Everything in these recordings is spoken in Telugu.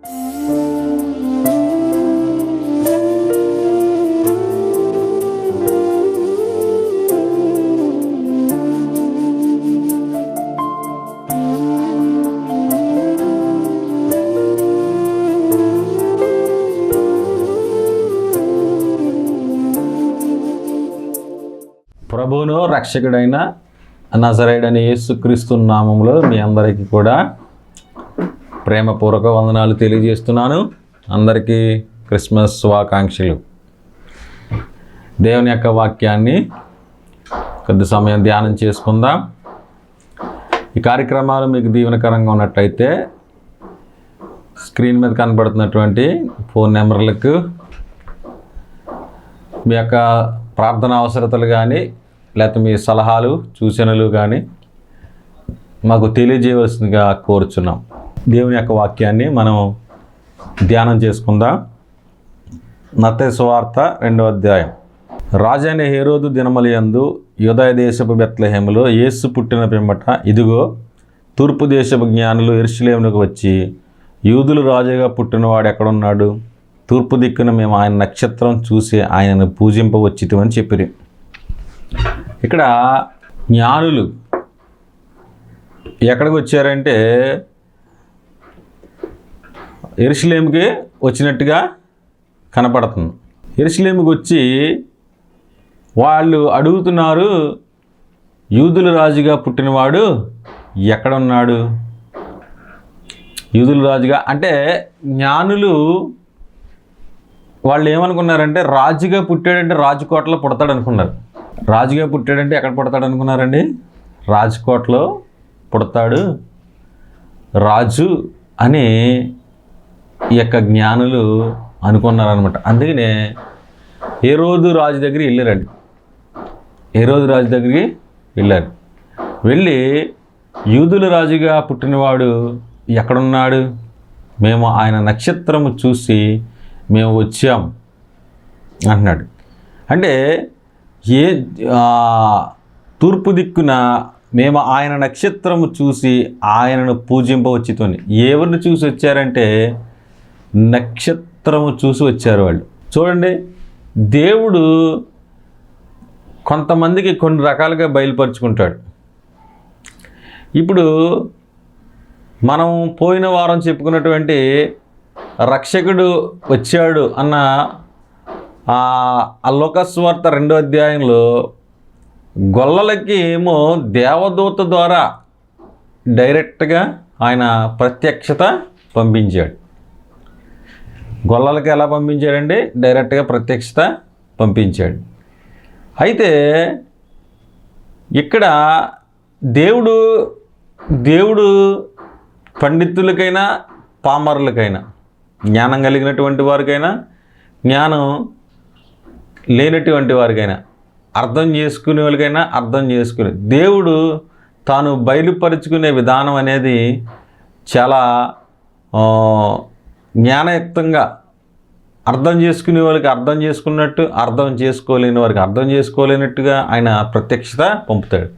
ప్రభువును రక్షకుడైన నజరేయుడైన యేసుక్రీస్తు నామములో మీ అందరికీ కూడా ప్రేమపూర్వక వందనాలు తెలియజేస్తున్నాను. అందరికీ క్రిస్మస్ శుభాకాంక్షలు. దేవుని యొక్క వాక్యాన్ని కొద్ది సమయం ధ్యానం చేసుకుందాం. ఈ కార్యక్రమాలు మీకు దీవెనకరంగా ఉన్నట్లయితే స్క్రీన్ మీద కనబడుతున్నటువంటి ఫోన్ నెంబర్లకు మీ యొక్క ప్రార్థన అవసరతలు కానీ లేకపోతే మీ సలహాలు సూచనలు కానీ మాకు తెలియజేయవలసిందిగా కోరుచున్నాం. దేవుని యొక్క వాక్యాన్ని మనం ధ్యానం చేసుకుందాం. మత్తయి సువార్త 2వ అధ్యాయం. రాజైన హేరోదు దినములయందు యూదయ దేశపు బెత్లెహేములో యేసు పుట్టిన పిమ్మట ఇదిగో తూర్పు దేశపు జ్ఞానులు యెరూషలేమునకు వచ్చి యూదులు రాజుగా పుట్టినవాడు ఎక్కడున్నాడు? తూర్పు దిక్కున మేము ఆయన నక్షత్రం చూసి ఆయనను పూజింపవచ్చితిమని చెప్పిరి. ఇక్కడ జ్ఞానులు ఎక్కడికి వచ్చారంటే యెరూషలేముకి వచ్చినట్టుగా కనపడుతుంది. యెరూషలేముకి వచ్చి వాళ్ళు అడుగుతున్నారు, యూదుల రాజుగా పుట్టినవాడు ఎక్కడున్నాడు? యూదుల రాజుగా అంటే జ్ఞానులు వాళ్ళు ఏమనుకున్నారంటే రాజుగా పుట్టాడంటే రాజకోటలో పుడతాడు అనుకున్నారు. రాజుగా పుట్టాడంటే ఎక్కడ పుడతాడు అనుకున్నారండి? రాజకోటలో పుడతాడు రాజు అని ఈ యొక్క జ్ఞానులు అనుకున్నారనమాట. అందుకనే హేరోదు రాజు దగ్గరికి వెళ్ళారండి. హేరోదు రాజు దగ్గరికి వెళ్ళారు. వెళ్ళి యూదుల రాజుగా పుట్టినవాడు ఎక్కడున్నాడు? మేము ఆయన నక్షత్రము చూసి మేము వచ్చాం అంటున్నాడు. అంటే తూర్పు దిక్కున మేము ఆయన నక్షత్రము చూసి ఆయనను పూజింపవచ్చితోని. ఎవరిని చూసి వచ్చారంటే నక్షత్రము చూసి వచ్చారు వాళ్ళు. చూడండి, దేవుడు కొంతమందికి కొన్ని రకాలుగా బయలుపరుచుకుంటాడు. ఇప్పుడు మనం పోయిన వారం చెప్పుకున్నటువంటి రక్షకుడు వచ్చాడు అన్న ఆ లోకస్వార్త 2వ అధ్యాయంలో గొల్లలకి ఏమో దేవదూత ద్వారా డైరెక్ట్గా ఆయన ప్రత్యక్షత పంపించాడు. గొల్లలకి ఎలా పంపించాడండి? డైరెక్ట్గా ప్రత్యక్షత పంపించాడు. అయితే ఇక్కడ దేవుడు పండితులకైనా పామరులకైనా, జ్ఞానం కలిగినటువంటి వారికైనా జ్ఞానం లేనటువంటి వారికైనా, అర్థం చేసుకునే వాళ్ళకైనా అర్థం చేసుకునే దేవుడు తాను బయలుపరుచుకునే విధానం అనేది చాలా జ్ఞానయుక్తంగా అర్థం చేసుకునే వాళ్ళకి అర్థం చేసుకున్నట్టు, అర్థం చేసుకోలేని వారికి అర్థం చేసుకోలేనట్టుగా ఆయన ప్రత్యక్షత పంపుతాడు.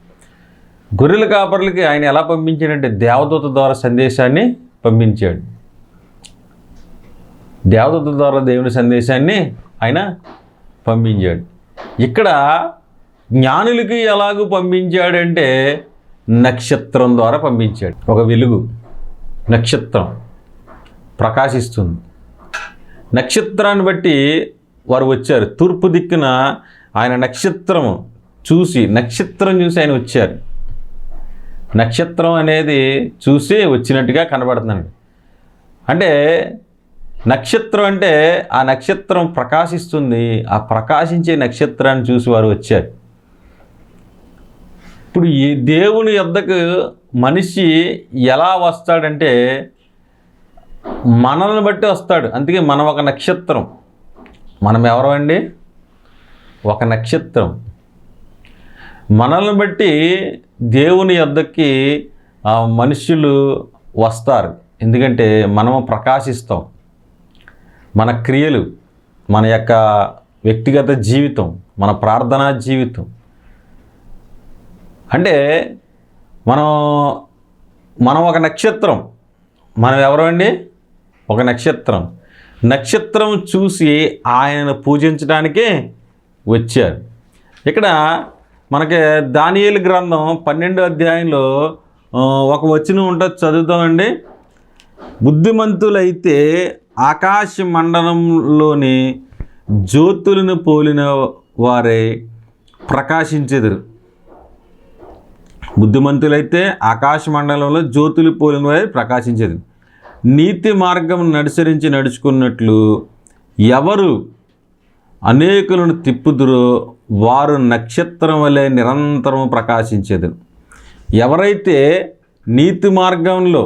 గొర్రెల కాపర్లకి ఆయన ఎలా పంపించాడంటే దేవదూత ద్వారా సందేశాన్ని పంపించాడు. దేవదూత ద్వారా దేవుని సందేశాన్ని ఆయన పంపించాడు. ఇక్కడ జ్ఞానులకి ఎలాగూ పంపించాడంటే నక్షత్రం ద్వారా పంపించాడు. ఒక వెలుగు, నక్షత్రం ప్రకాశిస్తుంది. నక్షత్రాన్ని బట్టి వారు వచ్చారు. తూర్పు దిక్కున ఆయన నక్షత్రం చూసి ఆయన వచ్చారు. నక్షత్రం అనేది చూసి వచ్చినట్టుగా కనబడుతున్నాడు. అంటే నక్షత్రం అంటే ఆ నక్షత్రం ప్రకాశిస్తుంది. ఆ ప్రకాశించే నక్షత్రాన్ని చూసి వారు వచ్చారు. ఇప్పుడు ఈ దేవుని యొద్దకు మనిషి ఎలా వస్తాడంటే మనల్ని బట్టి వస్తాడు. అందుకే మనం ఒక నక్షత్రం. మనం ఎవరు అండి? ఒక నక్షత్రం. మనల్ని బట్టి దేవుని యొద్దకి మనుషులు వస్తారు. ఎందుకంటే మనము ప్రకాశిస్తాం. మన క్రియలు, మన యొక్క వ్యక్తిగత జీవితం, మన ప్రార్థనా జీవితం, అంటే మనం ఒక నక్షత్రం. మనం ఎవరు అండి? ఒక నక్షత్రం. నక్షత్రం చూసి ఆయనను పూజించడానికే వచ్చారు. ఇక్కడ మనకి దానియేలు గ్రంథం 12వ అధ్యాయంలో ఒక వచనం ఉంటుంది, చదువుతామండి. బుద్ధిమంతులైతే ఆకాశ మండలంలోని జ్యోతులను పోలిన వారే ప్రకాశించెదరు. బుద్ధిమంతులైతే ఆకాశ మండలంలో జ్యోతులు పోలిన వారే ప్రకాశించెదరు. నీతి మార్గం అనుసరించి నడుచుకున్నట్లు ఎవరు అనేకులను తిప్పుదురో వారు నక్షత్రం వలె నిరంతరం ప్రకాశించెదరు. ఎవరైతే నీతి మార్గంలో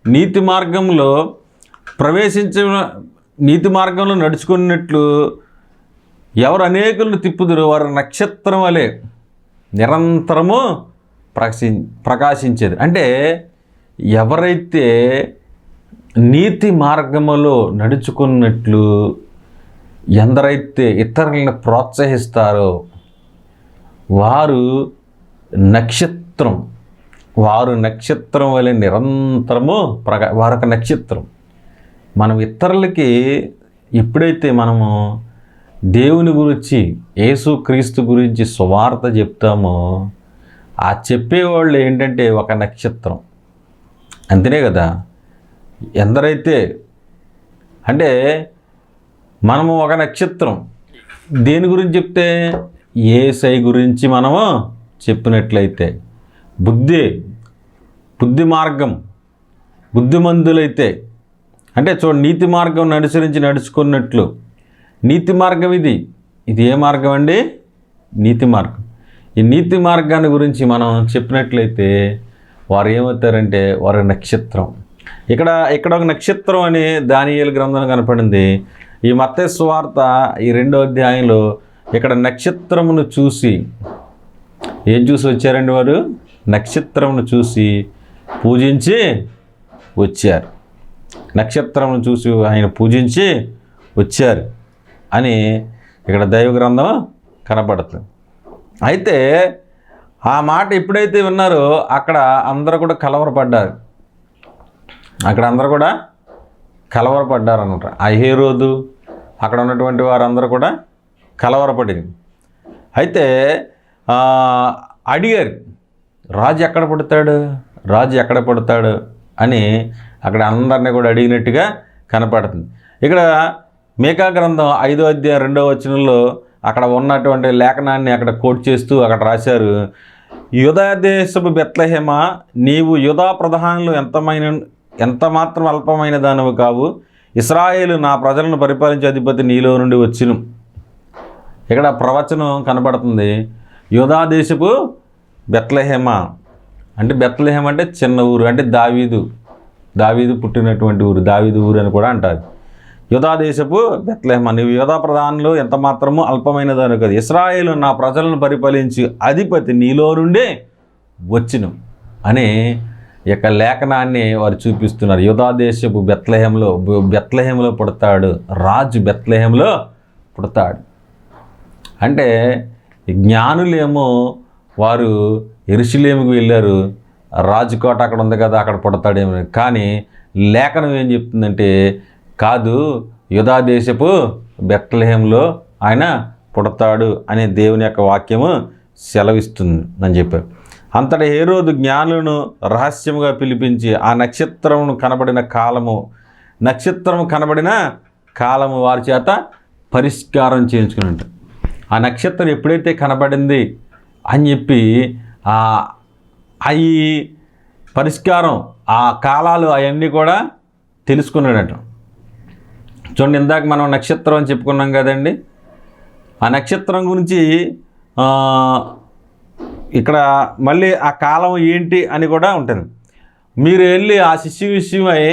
నీతి మార్గంలో నడుచుకున్నట్లు ఎవరు అనేకులను తిప్పుదురో వారు నక్షత్రం వలె నిరంతరము ప్రకాశించేది. అంటే ఎవరైతే నీతి మార్గములో నడుచుకున్నట్లు ఎందరైతే ఇతరులను ప్రోత్సహిస్తారో వారు నక్షత్రం వలె నిరంతరము వారొక నక్షత్రం. మనం ఇతరులకి ఎప్పుడైతే మనము దేవుని గురించి, యేసుక్రీస్తు గురించి సువార్త చెప్తామో ఆ చెప్పేవాళ్ళు ఏంటంటే ఒక నక్షత్రం. అంతేనే కదా. ఎందరైతే అంటే మనము ఒక నక్షత్రం దేని గురించి చెప్తే యేసయ్య గురించి మనము చెప్పినట్లయితే, బుద్ధి మార్గం బుద్ధిమంతులైతే అంటే నీతి మార్గం నడుచుకున్నట్లు. నీతి మార్గం ఇది ఏ మార్గం అండి? నీతి మార్గం. ఈ నీతి మార్గాన్ని గురించి మనం చెప్పినట్లయితే వారు ఏమవుతారంటే వారు నక్షత్రం. ఇక్కడ ఒక నక్షత్రం అని దానియేలు గ్రంథంలో కనపడింది. ఈ మత్తయి సువార్త ఈ 2వ అధ్యాయంలో ఇక్కడ నక్షత్రమును చూసి ఏం చూసి వచ్చారండి? వారు నక్షత్రమును చూసి పూజించి వచ్చారు. నక్షత్రమును చూసి ఆయన పూజించి వచ్చారు అని ఇక్కడ దైవ గ్రంథం కనపడుతుంది. అయితే ఆ మాట ఎప్పుడైతే విన్నారో అక్కడ అందరూ కూడా కలవరపడ్డారు. అనమాట. ఆ హేరోదు అక్కడ ఉన్నటువంటి వారందరూ కూడా కలవరపడింది. అయితే అడిగారు, రాజు ఎక్కడ పుడతాడు అని అక్కడ అందరినీ కూడా అడిగినట్టుగా కనపడుతుంది. ఇక్కడ మీకా గ్రంథం 5వ అధ్యాయం 2వ వచనంలో అక్కడ ఉన్నటువంటి లేఖనాన్ని అక్కడ కోట్ చేస్తూ అక్కడ రాశారు, యూదా దేశపు బెత్లెహేమా, నీవు యూదా ప్రధానులు ఎంత మాత్రం అల్పమైన దానవు కావు. ఇశ్రాయేలు నా ప్రజలను పరిపాలించే అధిపతి నీలో నుండి వచ్చును. ఇక్కడ ప్రవచనం కనబడుతుంది. యూదా దేశపు బెత్లెహేమా అంటే బెత్లెహేమ అంటే చిన్న ఊరు, అంటే దావీదు పుట్టినటువంటి ఊరు, దావీదు ఊరు అని కూడా అంటారు. యూదా దేశపు బెత్లెహేమ, నీవు యూదా ప్రధానులు ఎంత మాత్రము అల్పమైన దాని కాదు. ఇశ్రాయేలు నా ప్రజలను పరిపాలించి అధిపతి నీలో నుండే వచ్చును అనే యొక్క లేఖనాన్ని వారు చూపిస్తున్నారు. యూదా దేశపు బెత్లెహేములో పుడతాడు, రాజు బెత్లెహేములో పుడతాడు. అంటే జ్ఞానులేమో వారు యెరూషలేముకు వెళ్ళారు, రాజుకోట అక్కడ ఉంది కదా అక్కడ పుడతాడేమో. కానీ లేఖనం ఏం చెప్తుందంటే కాదు, యూదా దేశపు బెత్లెహేములో ఆయన పుడతాడు అనే దేవుని యొక్క వాక్యము సెలవిస్తుంది అని చెప్పారు. అంతటా హేరోదు జ్ఞానులను రహస్యముగా పిలిపించి ఆ నక్షత్రం కనబడిన కాలము వారి చేత పరిష్కారం చేయించుకుని, ఆ నక్షత్రం ఎప్పుడైతే కనబడింది అని చెప్పి ఈ పరిష్కారం, ఆ కాలాలు అవన్నీ కూడా తెలుసుకున్నాడట. చూడండి, ఇందాక మనం నక్షత్రం అని చెప్పుకున్నాం కదండి. ఆ నక్షత్రం గురించి ఇక్కడ మళ్ళీ ఆ కాలం ఏంటి అని కూడా ఉంటుంది. మీరు వెళ్ళి ఆ శిష్యు విషయమై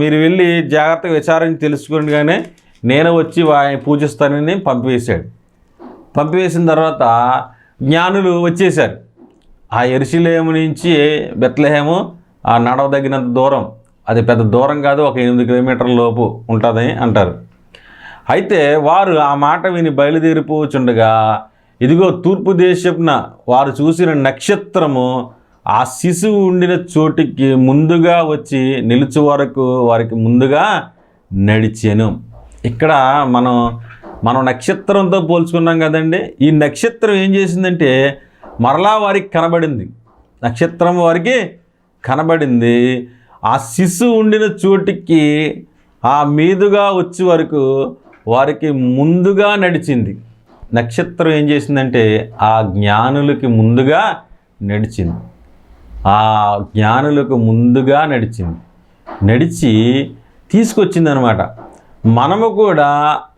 మీరు వెళ్ళి జాగ్రత్తగా విచారించి తెలుసుకునిగానే నేను వచ్చి పూజిస్తానని పంపివేశాడు. పంపివేసిన తర్వాత జ్ఞానులు వచ్చేసారు. ఆ యెరూషలేము నుంచి బెత్లెహేము ఆ నడవదగినంత దూరం, అది పెద్ద దూరం కాదు, ఒక 8 కిలోమీటర్ల లోపు ఉంటుందని అంటారు. అయితే వారు ఆ మాట విని బయలుదేరిపోచుండగా ఇదిగో తూర్పు దేశపున వారు చూసిన నక్షత్రము ఆ శిశువు ఉండిన చోటికి ముందుగా వచ్చి నిలుచు వరకు వారికి ముందుగా నడిచెను. ఇక్కడ మనం నక్షత్రంతో పోల్చుకున్నాం కదండి. ఈ నక్షత్రం ఏం చేసిందంటే మరలా వారికి కనబడింది. నక్షత్రం వారికి కనబడింది. ఆ శిశువు ఉండిన చోటికి ఆ మీదుగా వచ్చే వరకు వారికి ముందుగా నడిచింది. నక్షత్రం ఏం చేసిందంటే ఆ జ్ఞానులకి ముందుగా నడిచింది. ఆ జ్ఞానులకు ముందుగా నడిచి తీసుకొచ్చింది అనమాట. మనము కూడా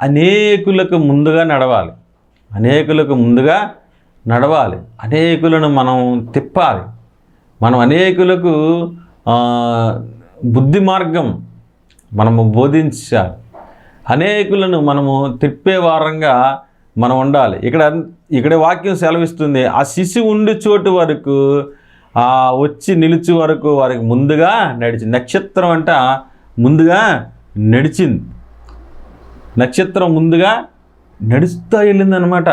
అనేకులకు ముందుగా నడవాలి. అనేకులను మనం తిప్పాలి. మనం అనేకులకు బుద్ధి మార్గం మనము బోధించాలి. అనేకులను మనము తిప్పే వారంగా మనం ఉండాలి. ఇక్కడ వాక్యం సెలవిస్తుంది, ఆ శిశువు ఉండి చోటు వరకు వచ్చి నిలిచి వరకు వారికి ముందుగా నడిచింది. నక్షత్రం అంట ముందుగా నడిచింది. నక్షత్రం ముందుగా నడుస్తూ వెళ్ళిందనమాట.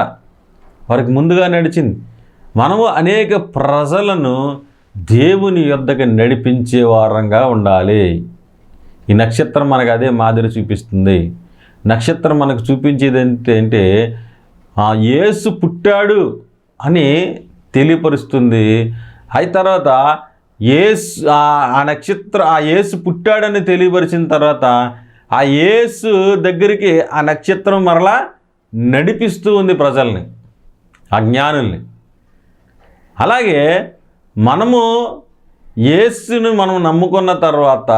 వారికి ముందుగా నడిచింది. మనము అనేక ప్రజలను దేవుని యొద్దకు నడిపించే వారంగా ఉండాలి. ఈ నక్షత్రం మనకు అదే మాదిరి చూపిస్తుంది. నక్షత్రం మనకు చూపించేది ఏంటంటే యేసు పుట్టాడు అని తెలియపరుస్తుంది. అయిన తర్వాత యేసు పుట్టాడని తెలియపరిచిన తర్వాత ఆ యేసు దగ్గరికి ఆ నక్షత్రం మరలా నడిపిస్తూ ఉంది ప్రజల్ని, ఆ జ్ఞానుల్ని. అలాగే మనము యేసును మనం నమ్ముకున్న తర్వాత,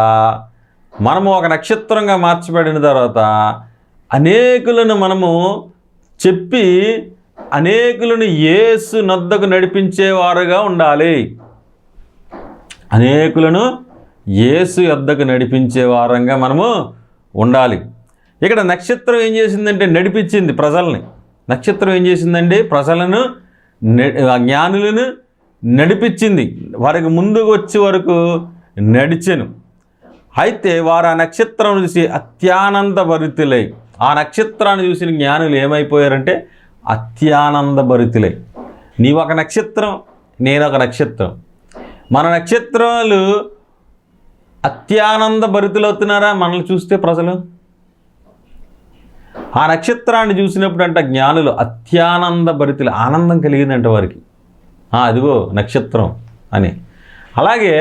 మనము ఒక నక్షత్రంగా మార్చబడిన తర్వాత అనేకులను మనము చెప్పి అనేకులను యేసు నొద్దకు నడిపించేవారుగా ఉండాలి. అనేకులను యేసు యొద్దకు నడిపించే వారంగా మనము ఉండాలి. ఇక్కడ నక్షత్రం ఏం చేసిందంటే నడిపించింది ప్రజల్ని. నక్షత్రం ఏం చేసిందండి? ప్రజలను, జ్ఞానులను నడిపించింది. వారికి ముందుకు వచ్చే వరకు నడిచెను. అయితే వారు ఆ నక్షత్రం చూసి అత్యానందభరితులై, ఆ నక్షత్రాన్ని చూసిన జ్ఞానులు ఏమైపోయారంటే అత్యానందభరితులై. నీవు ఒక నక్షత్రం, నేను ఒక నక్షత్రం. మన నక్షత్రాలు అత్యానందభరితులవుతున్నారా మనల్ని చూస్తే ప్రజలు? ఆ నక్షత్రాన్ని చూసినప్పుడు అంట జ్ఞానులు అత్యానందభరితులు, ఆనందం కలిగిందంట వారికి. అదిగో నక్షత్రం అని. అలాగే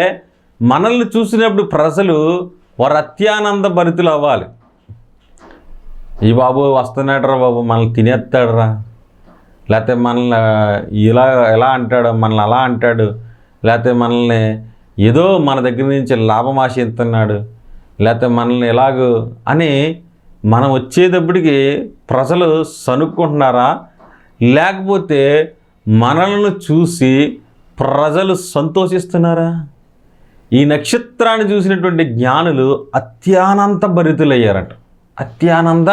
మనల్ని చూసినప్పుడు ప్రజలు వారు అత్యానందభరితులు అవ్వాలి. ఈ బాబు వస్తున్నాడరా బాబు, మనల్ని తినేస్తాడరా, లేకపోతే మనల్ని ఎలా అంటాడు, మనల్ని అలా అంటాడు, లేకపోతే మనల్ని ఏదో మన దగ్గర నుంచి లాభం ఆశిస్తున్నాడు, లేకపోతే మనల్ని ఎలాగో అని మనం వచ్చేటప్పటికి ప్రజలు సనుక్కుంటున్నారా, లేకపోతే మనల్ని చూసి ప్రజలు సంతోషిస్తున్నారా? ఈ నక్షత్రాన్ని చూసినటువంటి జ్ఞానులు అత్యానంద భరితులయ్యారట. అత్యానంద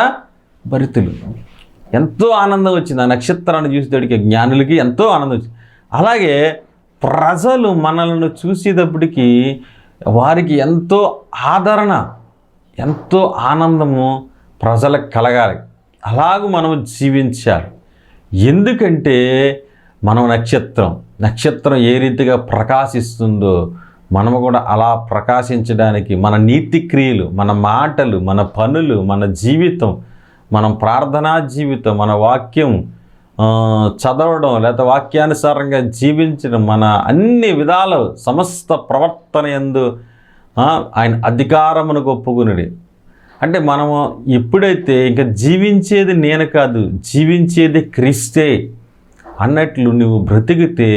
భరితులు, ఎంతో ఆనందం వచ్చింది ఆ నక్షత్రాన్ని చూసేటప్పటికి. జ్ఞానులకి ఎంతో ఆనందం వచ్చింది. అలాగే ప్రజలు మనల్ని చూసేటప్పటికి వారికి ఎంతో ఆదరణ, ఎంతో ఆనందము ప్రజలకు కలగాలి. అలాగూ మనం జీవించాలి. ఎందుకంటే మనం నక్షత్రం ఏ రీతిగా ప్రకాశిస్తుందో మనము కూడా అలా ప్రకాశించడానికి మన నీతి క్రియలు, మన మాటలు, మన పనులు, మన జీవితం, మనం ప్రార్థనా జీవితం, మన వాక్యం చదవడం, లేకపోతే వాక్యానుసారంగా జీవించడం, మన అన్ని విధాలు సమస్త ప్రవర్తన యందు ఆయన అధికారమునకు ఒప్పుకునుడి. అంటే మనము ఎప్పుడైతే ఇంకా జీవించేది నేను కాదు, జీవించేది క్రీస్తే అన్నట్లు నువ్వు బ్రతికితే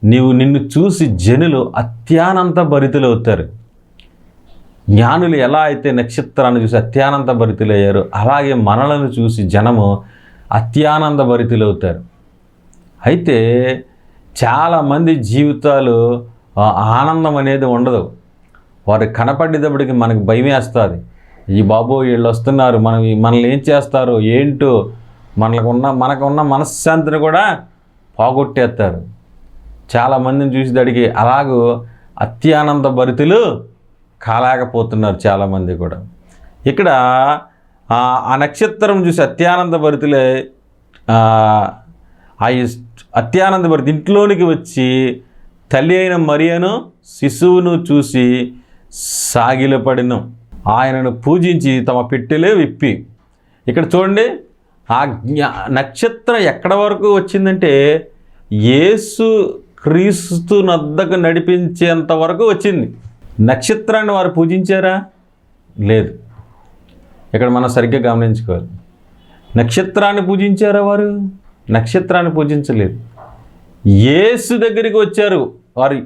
నిన్ను చూసి జనులు అత్యానంద భరితులవుతారు. జ్ఞానులు ఎలా అయితే నక్షత్రాన్ని చూసి అత్యానంద భరితులయ్యారో అలాగే మనలను చూసి జనము అత్యానంద భరితులవుతారు. అయితే చాలామంది జీవితాలు ఆనందం అనేది ఉండదు. వారు కనపడేటప్పటికి మనకు భయం వేస్తుంది. ఈ బాబు వీళ్ళు వస్తున్నారు, మనల్ని ఏం చేస్తారు ఏంటో, మనకున్న మనశ్శాంతిని కూడా పోగొట్టేస్తారు. చాలామందిని చూసేదానికి అలాగూ అత్యానంద భరితులు కాలేకపోతున్నారు చాలామంది కూడా. ఇక్కడ ఆ నక్షత్రం చూసి అత్యానంద భరితులే అత్యానంద భరిత ఇంట్లోనికి వచ్చి తల్లి అయిన మరియను శిశువును చూసి సాగిలపడిను. ఆయనను పూజించి తమ పెట్టెలే విప్పి. ఇక్కడ చూడండి, ఆ నక్షత్రం ఎక్కడ వరకు వచ్చిందంటే యేసు క్రీస్తు నద్దకు నడిపించేంత వరకు వచ్చింది. నక్షత్రాన్ని వారు పూజించారా? లేదు. ఇక్కడ మనం సరిగ్గా గమనించుకోవాలి. నక్షత్రాన్ని పూజించారా వారు? నక్షత్రాన్ని పూజించలేదు. యేసు దగ్గరికి వచ్చారు వారు.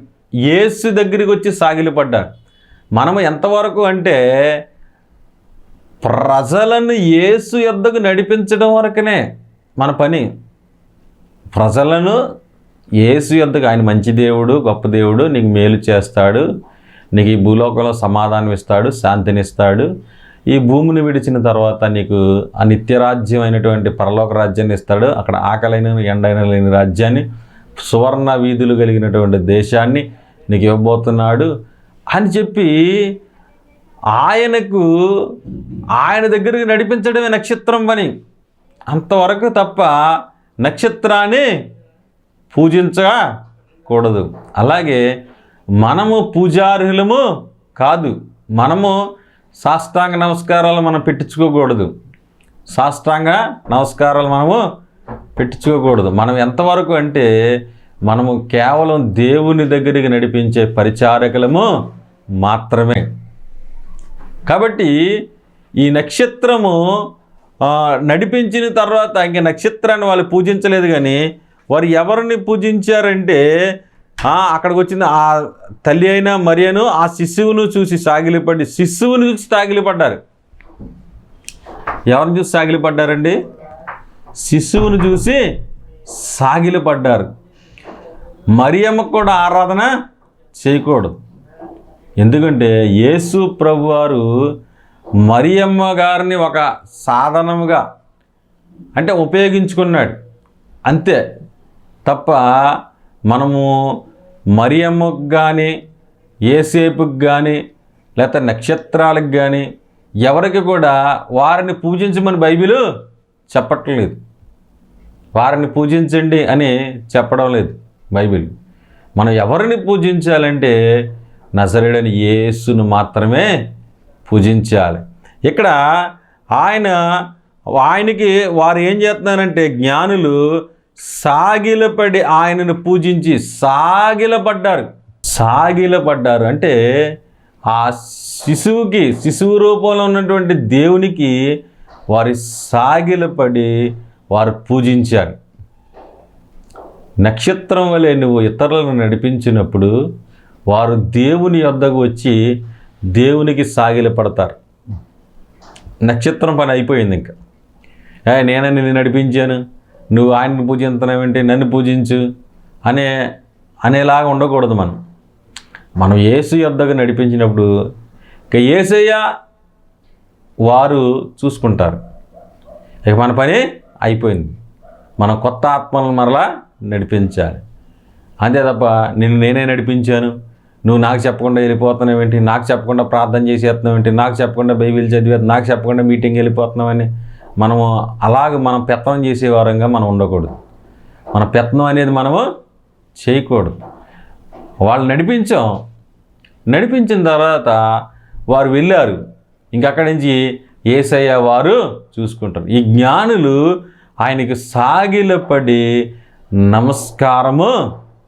యేసు దగ్గరికి వచ్చి సాగిలపడ్డారు. మనము ఎంతవరకు అంటే ప్రజలను యేసు యొద్దకు నడిపించడం వరకునే మన పని. ప్రజలను యేసు యొద్దకు, ఆయన మంచి దేవుడు, గొప్ప దేవుడు, నీకు మేలు చేస్తాడు, నీకు ఈ భూలోకంలో సమాధానం ఇస్తాడు, శాంతినిస్తాడు, ఈ భూమిని విడిచిన తర్వాత నీకు ఆ నిత్యరాజ్యం అయినటువంటి పరలోక రాజ్యాన్ని ఇస్తాడు, అక్కడ ఆకలైన ఎండైన లేని రాజ్యాన్ని, సువర్ణ వీధులు కలిగినటువంటి దేశాన్ని నీకు ఇవ్వబోతున్నాడు అని చెప్పి ఆయనకు, ఆయన దగ్గరికి నడిపించడమే నక్షత్రం పని. అంతవరకు తప్ప నక్షత్రాన్ని పూజించకూడదు. అలాగే మనము పూజార్హులము కాదు. మనము సాష్టాంగ నమస్కారాలు మనం పెట్టించుకోకూడదు. సాష్టాంగ నమస్కారాలు మనము పెట్టించుకోకూడదు. మనం ఎంతవరకు అంటే మనము కేవలం దేవుని దగ్గరికి నడిపించే పరిచారకులము మాత్రమే. కాబట్టి ఈ నక్షత్రము నడిపించిన తర్వాత ఇంక నక్షత్రాన్ని వాళ్ళు పూజించలేదు. కానీ వారు ఎవరిని పూజించారంటే అక్కడికి వచ్చింది ఆ తల్లి అయిన మరియను ఆ శిశువును చూసి సాగిలిపడి, శిశువును చూసి సాగిలిపడ్డారు. ఎవరిని చూసి సాగిలిపడ్డారండి? శిశువును చూసి సాగిలిపడ్డారు. మరియమ్మకు కూడా ఆరాధన చేయకూడదు. ఎందుకంటే యేసు ప్రభువారు మరియమ్మ గారిని ఒక సాధనముగా అంటే ఉపయోగించుకున్నాడు అంతే తప్ప, మనము మరియమ్మకు కానీ యేసేపుకి కానీ లేకపోతే నక్షత్రాలకు కానీ ఎవరికి కూడా వారిని పూజించమని బైబిలు చెప్పట్లేదు. వారిని పూజించండి అని చెప్పడం లేదు బైబిల్. మనం ఎవరిని పూజించాలంటే నజరేయుడైన యేసును మాత్రమే పూజించాలి. ఇక్కడ ఆయనకి వారు ఏం చేస్తున్నారంటే జ్ఞానులు సాగిలపడి ఆయనను పూజించి సాగిలపడ్డారు. అంటే ఆ శిశువు రూపంలో ఉన్నటువంటి దేవునికి వారి సాగిలపడి వారు పూజించారు. నక్షత్రం వలె నువ్వు ఇతరులను నడిపించినప్పుడు వారు దేవుని యొద్దకు వచ్చి దేవునికి సాగిలపడతారు. నక్షత్రం పని అయిపోయింది. ఇంకా నేనే నిన్ను నడిపించాను, నువ్వు ఆయన్ని పూజిస్తున్నావేంటి, నన్ను పూజించు అనేలాగా ఉండకూడదు. మనం యేసు యొద్దకు నడిపించినప్పుడు ఇక యేసయ్య వారు చూసుకుంటారు. ఇక మన పని అయిపోయింది. మనం కొత్త ఆత్మలను మరలా నడిపించాలి. అంతే తప్ప నేనే నడిపించాను, నువ్వు నాకు చెప్పకుండా వెళ్ళిపోతున్నావేంటి, నాకు చెప్పకుండా ప్రార్థన చేసేస్తున్నావేంటి, నాకు చెప్పకుండా బైబిల్ చదివే, నాకు చెప్పకుండా మీటింగ్ వెళ్ళిపోతున్నామని మనం పెత్తనం చేసే వారంగా మనం ఉండకూడదు. మన పెత్తనం అనేది మనము చేయకూడదు. వాళ్ళు నడిపించిన తర్వాత వారు వెళ్ళారు. ఇంకక్కడి నుంచి యేసయ్య వారు చూసుకుంటారు. ఈ జ్ఞానులు ఆయనకు సాగిలపడి నమస్కారము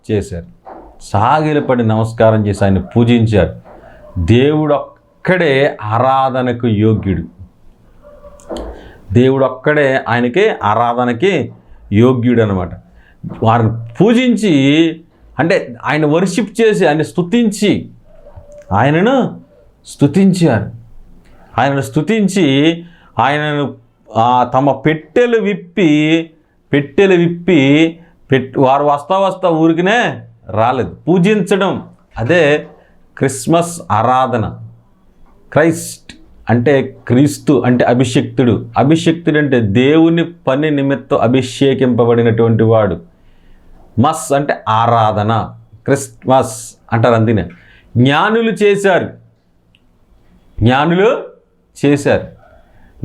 చేశారు. సాగిలపడి నమస్కారం చేసి ఆయన పూజించారు. దేవుడు ఒక్కడే ఆరాధనకు యోగ్యుడు. దేవుడు ఒక్కడే ఆయనకి ఆరాధనకి యోగ్యుడు అనమాట. వారిని పూజించి అంటే ఆయన వర్షిప్ చేసి ఆయన స్తుతించి ఆయనను స్తుతించారు. ఆయనను స్తుతించి ఆయనను తమ పెట్టెలు విప్పి వారు వస్తా ఊరికినే రాలేదు. పూజించడం అదే క్రిస్మస్ ఆరాధన. క్రైస్ట్ అంటే క్రీస్తు అంటే అభిషిక్తుడు. అభిషిక్తుడు అంటే దేవుని పని నిమిత్తం అభిషేకింపబడినటువంటి వాడు. మస్ అంటే ఆరాధన, క్రిస్మస్ అంటారు. అందుకనే జ్ఞానులు చేశారు.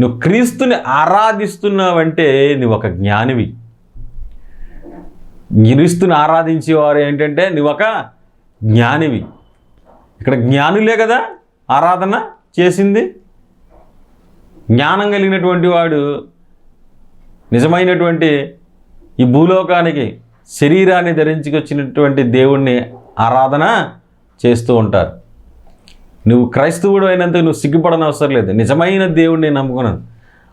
నువ్వు క్రీస్తుని ఆరాధిస్తున్నావంటే నువ్వు ఒక జ్ఞానివి. క్రీస్తుని ఆరాధించేవారు ఏంటంటే నువ్వు ఒక జ్ఞానివి. ఇక్కడ జ్ఞానులే కదా ఆరాధన చేసింది. జ్ఞానం కలిగినటువంటి వాడు నిజమైనటువంటి ఈ భూలోకానికి శరీరాన్ని ధరించుకొచ్చినటువంటి దేవుణ్ణి ఆరాధన చేస్తూ ఉంటారు. నువ్వు క్రైస్తవుడు అయినందుకు నువ్వు సిగ్గుపడని అవసరం లేదు. నిజమైన దేవుడిని నమ్ముకున్నాను.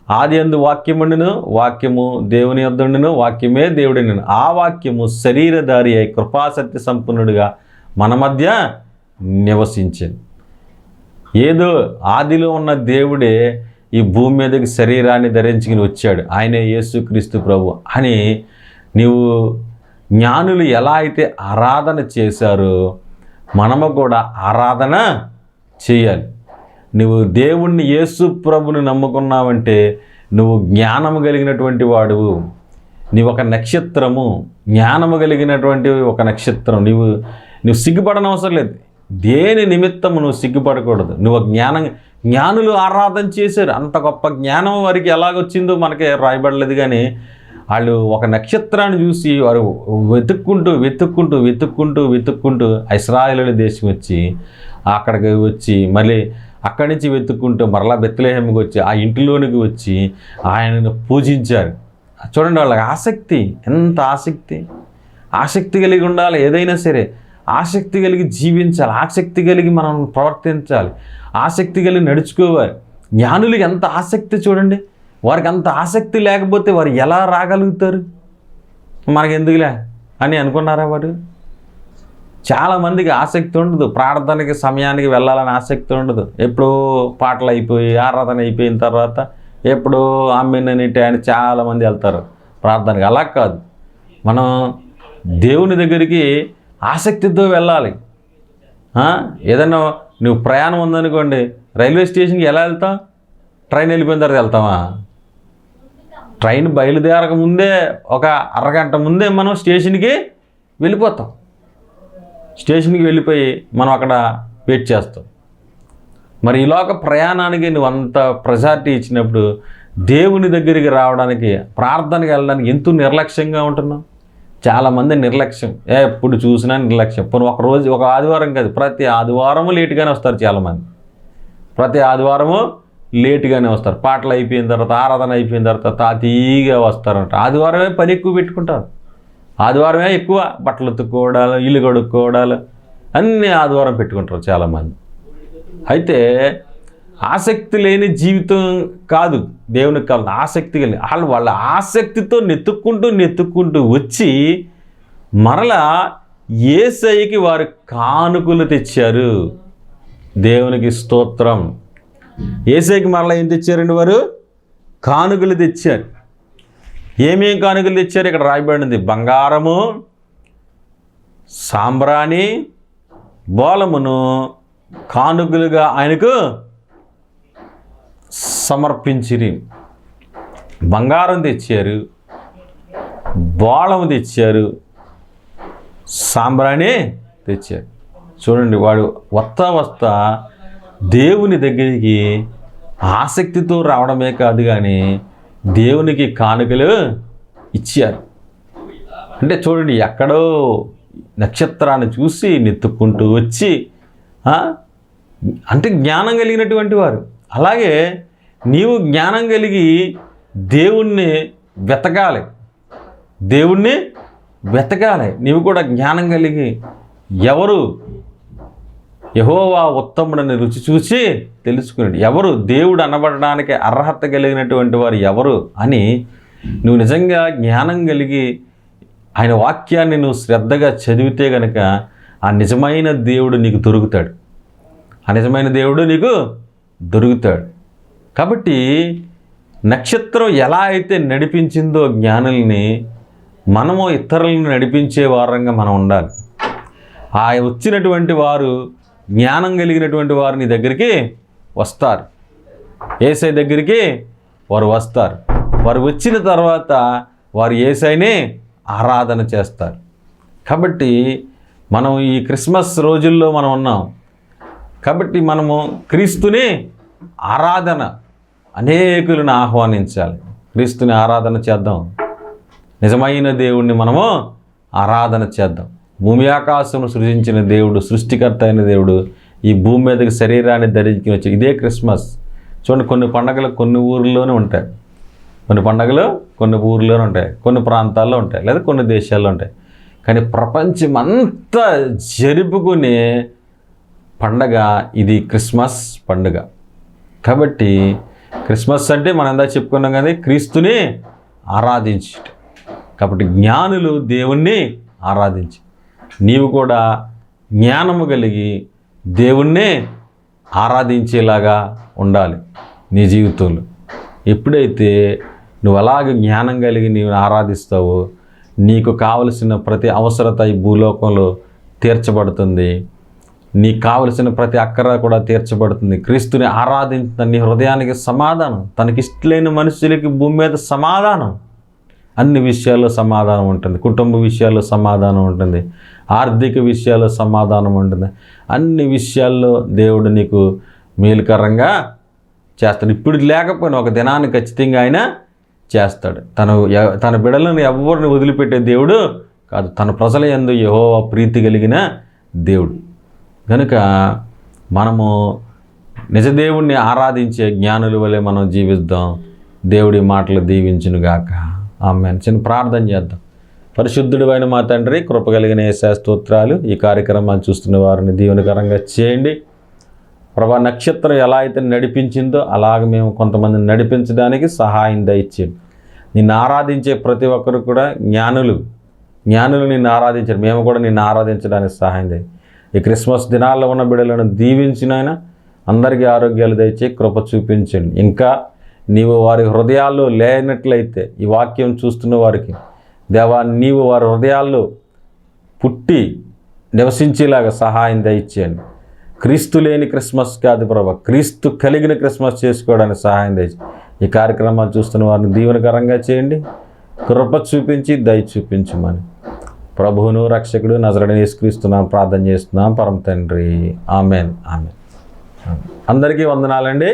ఆది యందు వాక్యముండును, వాక్యము దేవుని యొద్దుండును, వాక్యమే దేవుడిని. ఆ వాక్యము శరీరధారి అయి కృపాసత్య సంపన్నుడిగా మన మధ్య నివసించింది. ఏదో ఆదిలో ఉన్న దేవుడే ఈ భూమి మీదకి శరీరాన్ని ధరించుకుని వచ్చాడు. ఆయనే యేసుక్రీస్తు ప్రభు అని నీవు జ్ఞానులు ఎలా అయితే ఆరాధన చేశారో మనము కూడా ఆరాధన చేయాలి. నువ్వు దేవుణ్ణి యేసు ప్రభుని నమ్ముకున్నావంటే నువ్వు జ్ఞానము కలిగినటువంటి వాడువు. నీవు ఒక నక్షత్రము, జ్ఞానము కలిగినటువంటి ఒక నక్షత్రం. నువ్వు సిగ్గుపడని అవసరం లేదు. దేని నిమిత్తము నువ్వు సిగ్గుపడకూడదు. నువ్వు జ్ఞానులు ఆరాధన చేశారు. అంత గొప్ప జ్ఞానం వారికి ఎలాగొచ్చిందో మనకి రాయబడలేదు. కానీ వాళ్ళు ఒక నక్షత్రాన్ని చూసి వారు వెతుక్కుంటూ ఇశ్రాయేలు దేశం వచ్చి అక్కడికి వచ్చి మళ్ళీ అక్కడి నుంచి వెతుక్కుంటూ మరలా బెత్లెహేముకి వచ్చి ఆ ఇంటిలోనికి వచ్చి ఆయనను పూజించారు. చూడండి, వాళ్ళకి ఆసక్తి, ఎంత ఆసక్తి కలిగి ఉండాలి. ఏదైనా సరే ఆసక్తి కలిగి జీవించాలి, ఆసక్తి కలిగి మనం ప్రవర్తించాలి, ఆసక్తి కలిగి నడుచుకోవాలి. జ్ఞానులకి ఎంత ఆసక్తి చూడండి. వారికి అంత ఆసక్తి లేకపోతే వారు ఎలా రాగలుగుతారు? మనకి ఎందుకులే అని అనుకున్నారా? వాడు చాలామందికి ఆసక్తి ఉండదు. ప్రార్థనకి సమయానికి వెళ్ళాలని ఆసక్తి ఉండదు. ఎప్పుడో పాటలు అయిపోయి ఆరాధన అయిపోయిన తర్వాత ఎప్పుడో ఆమెనని అని చాలామంది వెళ్తారు ప్రార్థనకి. అలా కాదు, మనం దేవుని దగ్గరికి ఆసక్తితో వెళ్ళాలి. ఏదన్నా నువ్వు ప్రయాణం ఉందనుకోండి, రైల్వే స్టేషన్కి ఎలా వెళ్తావు? ట్రైన్ వెళ్ళిపోయిన తర్వాత వెళ్తామా? ట్రైన్ బయలుదేరక ముందే ఒక అరగంట ముందే మనం స్టేషన్కి వెళ్ళిపోతాం. స్టేషన్కి వెళ్ళిపోయి మనం అక్కడ వెయిట్ చేస్తాం. మరి ఈలోక ప్రయాణానికి నువ్వు అంత ప్రయారిటీ ఇచ్చినప్పుడు దేవుని దగ్గరికి రావడానికి, ప్రార్థనకి వెళ్ళడానికి ఎంతో నిర్లక్ష్యంగా ఉంటున్నావు. చాలామంది నిర్లక్ష్యం, ఎప్పుడు చూసినా నిర్లక్ష్యం. పోనీ ఒక ఆదివారం కాదు, ప్రతి ఆదివారము లేటుగానే వస్తారు చాలామంది. ప్రతి ఆదివారము లేటుగానే వస్తారు. పాటలు అయిపోయిన తర్వాత, ఆరాధన అయిపోయిన తర్వాత తాతీగా వస్తారంట. ఆదివారమే పని ఎక్కువ పెట్టుకుంటారు. ఆదివారమే ఎక్కువ బట్టలు ఉతుక్కోవడాలు, ఇల్లు కడుక్కోవడాలు అన్నీ ఆదివారం పెట్టుకుంటారు చాలామంది. అయితే ఆసక్తి లేని జీవితం కాదు దేవునికి కావాలి. ఆసక్తి కలిగి వాళ్ళ ఆసక్తితో నెత్తుక్కుంటూ వచ్చి మరలా యేసయ్యకి వారు కానుకలు తెచ్చారు. దేవునికి స్తోత్రం. యేసయ్యకి మరలా ఏం తెచ్చారండి? వారు కానుకలు తెచ్చారు. ఏమేం కానుకలు తెచ్చారు? ఇక్కడ రాయబడింది, బంగారము, సాంబ్రాణి, బోలమును కానుకలుగా ఆయనకు సమర్పించిరి. బంగారం తెచ్చారు, బోళము తెచ్చారు, సాంబ్రాణి తెచ్చారు. చూడండి, వాడు వస్తా దేవుని దగ్గరికి ఆసక్తితో రావడమే కాదు కానీ దేవునికి కానుకలు ఇచ్చారు. అంటే చూడండి, ఎక్కడో నక్షత్రాన్ని చూసి నెత్తుక్కుంటూ వచ్చి అంటే జ్ఞానం కలిగినటువంటి వారు. అలాగే నీవు జ్ఞానం కలిగి దేవుణ్ణి వెతకాలి. నీవు కూడా జ్ఞానం కలిగి ఎవరు యెహోవా ఉత్తముడని రుచి చూసి తెలుసుకున్నాడు. ఎవరు దేవుడు అనబడడానికి అర్హత కలిగినటువంటి వారు ఎవరు అని నువ్వు నిజంగా జ్ఞానం కలిగి ఆయన వాక్యాన్ని నువ్వు శ్రద్ధగా చదివితే కనుక ఆ నిజమైన దేవుడు నీకు దొరుకుతాడు. కాబట్టి నక్షత్రం ఎలా అయితే నడిపించిందో జ్ఞానుల్ని, మనము ఇతరులను నడిపించే వారంగా మనం ఉండాలి. ఆ వచ్చినటువంటి వారు, జ్ఞానం కలిగినటువంటి వారు నీ దగ్గరికి వస్తారు. యేసయ్య దగ్గరికి వారు వస్తారు. వారు వచ్చిన తర్వాత వారు యేసయ్యని ఆరాధన చేస్తారు. కాబట్టి మనం ఈ క్రిస్మస్ రోజుల్లో మనం ఉన్నాం. కాబట్టి మనము క్రీస్తుని ఆరాధన, అనేకులను ఆహ్వానించాలి. క్రీస్తుని ఆరాధన చేద్దాం. నిజమైన దేవుణ్ణి మనము ఆరాధన చేద్దాం. భూమి ఆకాశమును సృజించిన దేవుడు, సృష్టికర్త అయిన దేవుడు ఈ భూమి మీదకి శరీరాన్ని ధరించి వచ్చి ఇదే క్రిస్మస్. చూడండి, కొన్ని పండగలు కొన్ని ఊర్లోనే ఉంటాయి, కొన్ని పండగలు కొన్ని ఊర్లోనే ఉంటాయి, కొన్ని ప్రాంతాల్లో ఉంటాయి, లేదా కొన్ని దేశాల్లో ఉంటాయి. కానీ ప్రపంచమంతా జరుపుకునే పండగ ఇది క్రిస్మస్ పండుగ. కాబట్టి క్రిస్మస్ అంటే మనం ఎంత చెప్పుకున్నాం కానీ క్రీస్తుని ఆరాధించట. కాబట్టి జ్ఞానులు దేవుణ్ణి ఆరాధించి, నీవు కూడా జ్ఞానము కలిగి దేవుణ్ణి ఆరాధించేలాగా ఉండాలి నీ జీవితంలో. ఎప్పుడైతే నువ్వు అలాగే జ్ఞానం కలిగి నీవు ఆరాధిస్తావో నీకు కావలసిన ప్రతి అవసరత ఈ భూలోకంలో తీర్చబడుతుంది. నీకు కావలసిన ప్రతి అక్కర కూడా తీర్చబడుతుంది. క్రీస్తుని ఆరాధించిన నీ హృదయానికి సమాధానం, తనకిష్టలేని మనుషులకి భూమి మీద సమాధానం, అన్ని విషయాల్లో సమాధానం ఉంటుంది. కుటుంబ విషయాల్లో సమాధానం ఉంటుంది, ఆర్థిక విషయాల్లో సమాధానం ఉంటుంది. అన్ని విషయాల్లో దేవుడు నీకు మేలుకరంగా చేస్తాడు. ఇప్పుడు లేకపోయినా ఒక దినాన్ని ఖచ్చితంగా ఆయన చేస్తాడు. తన బిడ్డలను ఎవరిని వదిలిపెట్టే దేవుడు కాదు. తన ప్రజల యందు యెహోవా ప్రీతి కలిగిన దేవుడు. కనుక మనము నిజదేవుణ్ణి ఆరాధించే జ్ఞానుల వలె మనం జీవిద్దాం. దేవుడి మాటలు దీవించునుగాక. ఆమేన్. చిన్న ప్రార్థన చేద్దాం. పరిశుద్ధుడైన మా తండ్రి, కృప కలిగిన యేసయ్య స్తోత్రాలు. ఈ కార్యక్రమాన్ని చూస్తున్న వారిని దీవెనకరంగా చేయండి ప్రభా. నక్షత్రం ఎలా అయితే నడిపించిందో అలాగ మేము కొంతమందిని నడిపించడానికి సహాయం దయచేయండి. నిన్ను ఆరాధించే ప్రతి ఒక్కరు కూడా జ్ఞానులు నిన్ను ఆరాధించారు. మేము కూడా నిన్ను ఆరాధించడానికి సహాయం చేయండి. ఈ క్రిస్మస్ దినాల్లో ఉన్న బిడ్డలను దీవించినైనా అందరికీ ఆరోగ్యాలు దయచే కృప చూపించండి. ఇంకా నీవు వారి హృదయాల్లో లేనట్లయితే ఈ వాక్యం చూస్తున్న వారికి దేవా, నీవు వారి హృదయాల్లో పుట్టి నివసించేలాగా సహాయం దయచేయండి. క్రీస్తు లేని క్రిస్మస్ కాదు ప్రభా, క్రీస్తు కలిగిన క్రిస్మస్ చేసుకోవడానికి సహాయం దయచేయండి. ఈ కార్యక్రమాలు చూస్తున్న వారిని దీవెనకరంగా చేయండి, కృప చూపించి దయ చూపించమని ప్రభువును రక్షకుడు నజరేయుడైన యేసుక్రీస్తునామమున ప్రార్థన చేస్తున్నాం పరమ తండ్రి. ఆమేన్. ఆమేన్. అందరికీ వందనాలండి.